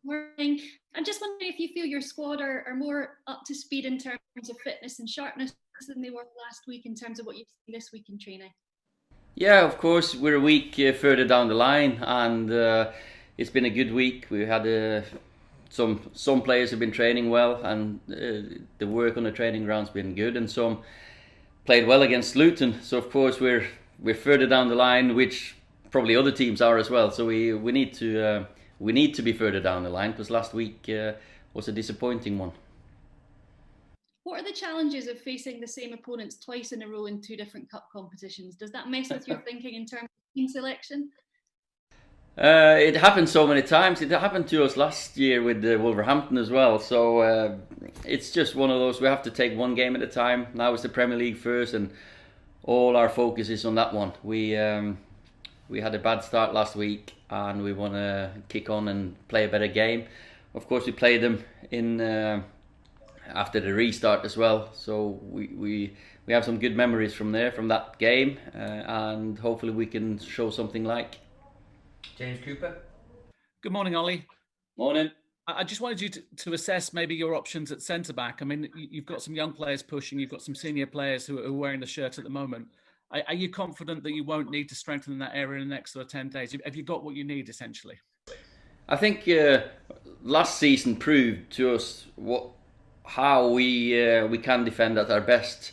Morning. I'm just wondering if you feel your squad are more up to speed in terms of fitness and sharpness than they were last week in terms of what you've seen this week in training. Yeah, of course, we're a week further down the line, and it's been a good week. We had some players have been training well, and the work on the training ground's been good, and some played well against Luton. So of course we're further down the line, which probably other teams are as well. So we need to be further down the line because last week was a disappointing one. What are the challenges of facing the same opponents twice in a row in two different cup competitions? Does that mess with your thinking in terms of team selection? It happened so many times. It happened to us last year with Wolverhampton as well. So it's just one of those. We have to take one game at a time. Now it's the Premier League first, and all our focus is on that one. We had a bad start last week, and we want to kick on and play a better game. Of course, we played them in after the restart as well. So we have some good memories from that game, and hopefully we can show something like. James Cooper. Good morning, Ollie. Morning. I just wanted you to assess maybe your options at centre-back. I mean, you've got some young players pushing, you've got some senior players who are wearing the shirt at the moment. Are you confident that you won't need to strengthen that area in the next sort of 10 days? Have you got what you need, essentially? I think last season proved to us how we can defend at our best.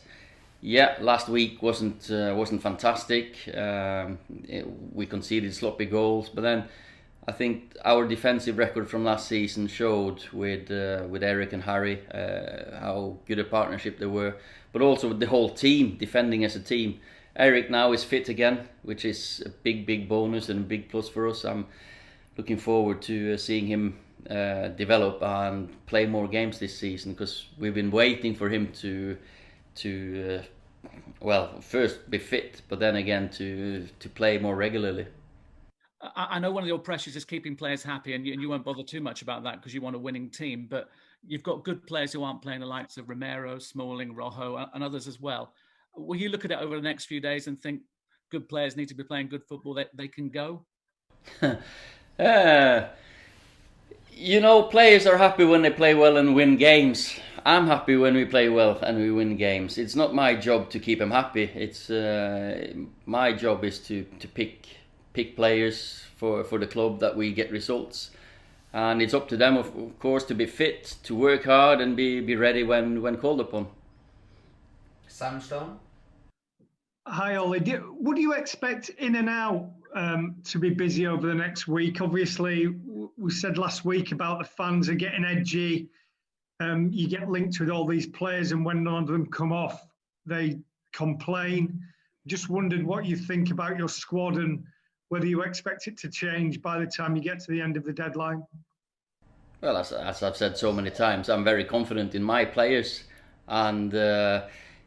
Yeah, last week wasn't fantastic. We conceded sloppy goals, but then I think our defensive record from last season showed with Eric and Harry how good a partnership they were, but also with the whole team defending as a team. Eric now is fit again, which is a big bonus and a big plus for us. I'm looking forward to seeing him develop and play more games this season, because we've been waiting for him to first be fit, but then again to play more regularly. I know one of your pressures is keeping players happy, and you won't bother too much about that because you want a winning team, but you've got good players who aren't playing, the likes of Romero, Smalling, Rojo, and others as well. Will you look at it over the next few days and think good players need to be playing good football, that they can go? Players are happy when they play well and win games. I'm happy when we play well and we win games. It's not my job to keep them happy. It's my job is to pick players for the club that we get results, and it's up to them, of course, to be fit, to work hard, and be ready when called upon. Sam Stone. Hi Ollie, would you expect In and Out to be busy over the next week? Obviously, we said last week about the fans are getting edgy. You get linked with all these players, and when none of them come off, they complain. Just wondered what you think about your squad and whether you expect it to change by the time you get to the end of the deadline. Well, as I've said so many times, I'm very confident in my players, and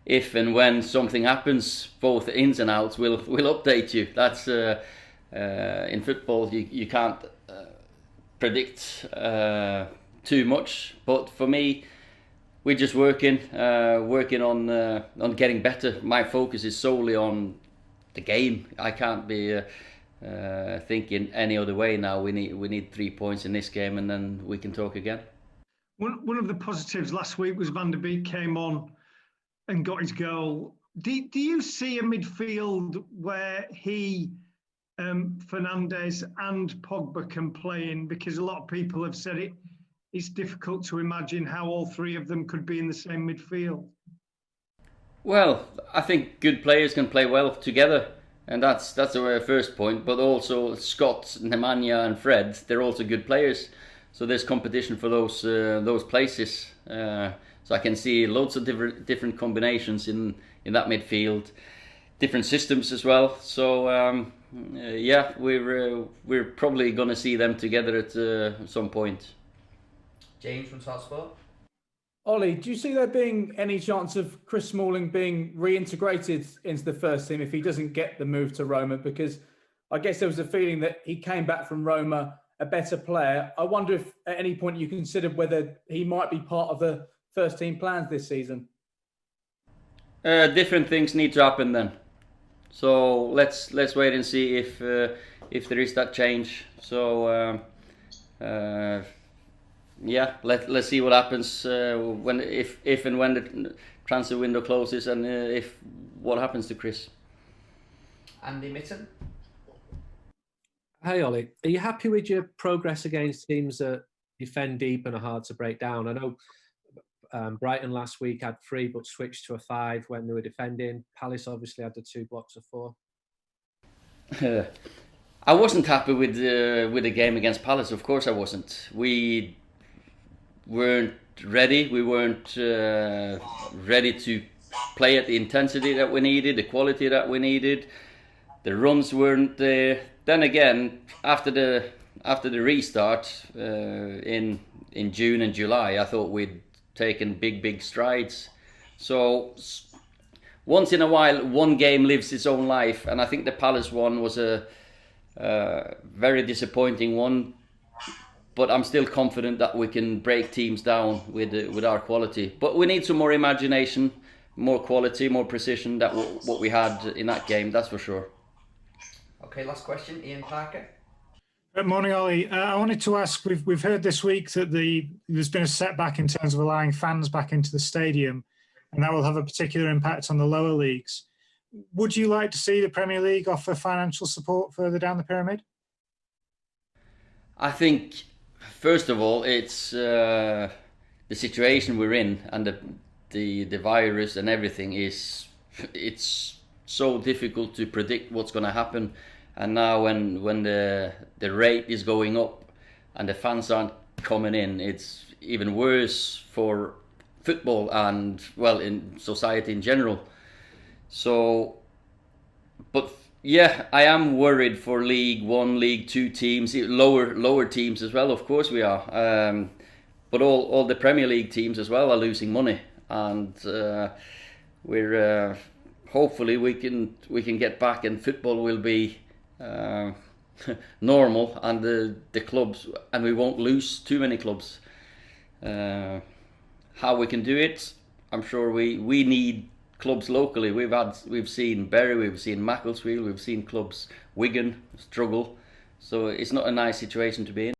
if and when something happens, both ins and outs will update you. That's in football, you can't predict too much. But for me, we're just working on getting better. My focus is solely on the game. I can't be thinking any other way now. We need 3 points in this game, and then we can talk again. One of the positives last week was Van der Beek came on and got his goal. Do you see a midfield where he, Fernandes and Pogba can play in? Because a lot of people have said it's difficult to imagine how all three of them could be in the same midfield. Well, I think good players can play well together, and that's our first point. But also Scott, Nemanja and Fred, they're also good players. So there's competition for those places. So I can see loads of different combinations in that midfield, different systems as well. So we're probably going to see them together at some point. James from Talksport. Ollie, do you see there being any chance of Chris Smalling being reintegrated into the first team if he doesn't get the move to Roma? Because I guess there was a feeling that he came back from Roma a better player. I wonder if at any point you considered whether he might be part of the first team plans this season. Different things need to happen then. So let's wait and see if there is that change. So yeah, let's see what happens if and when the transfer window closes, and if what happens to Chris. Andy Mitten. Hey Ollie, are you happy with your progress against teams that defend deep and are hard to break down? I know Brighton last week had 3 but switched to a 5 when they were defending. Palace obviously had the 2 blocks of 4. I wasn't happy with the game against Palace. Of course I wasn't. We weren't ready. We weren't ready to play at the intensity that we needed, the quality that we needed. The runs weren't there. Then again, after the restart in June and July, I thought we'd taken big strides. So once in a while, one game lives its own life, and I think the Palace one was a very disappointing one. But I'm still confident that we can break teams down with our quality. But we need some more imagination, more quality, more precision than what we had in that game. That's for sure. Okay, last question, Ian Parker. Good morning, Ollie. I wanted to ask, we've heard this week that there's been a setback in terms of allowing fans back into the stadium, and that will have a particular impact on the lower leagues. Would you like to see the Premier League offer financial support further down the pyramid? I think, first of all, it's the situation we're in, and the virus and everything it's so difficult to predict what's going to happen. And now when the rate is going up and the fans aren't coming in, it's even worse for football and, well, in society in general. So, but yeah, I am worried for League 1, League 2 teams, lower teams as well. Of course we are, but all the Premier League teams as well are losing money, and we're hopefully we can get back, and football will be normal, and the clubs, and we won't lose too many clubs. How we can do it, I'm sure we need clubs locally. We've seen Bury, we've seen Macclesfield, we've seen clubs Wigan struggle, so it's not a nice situation to be in.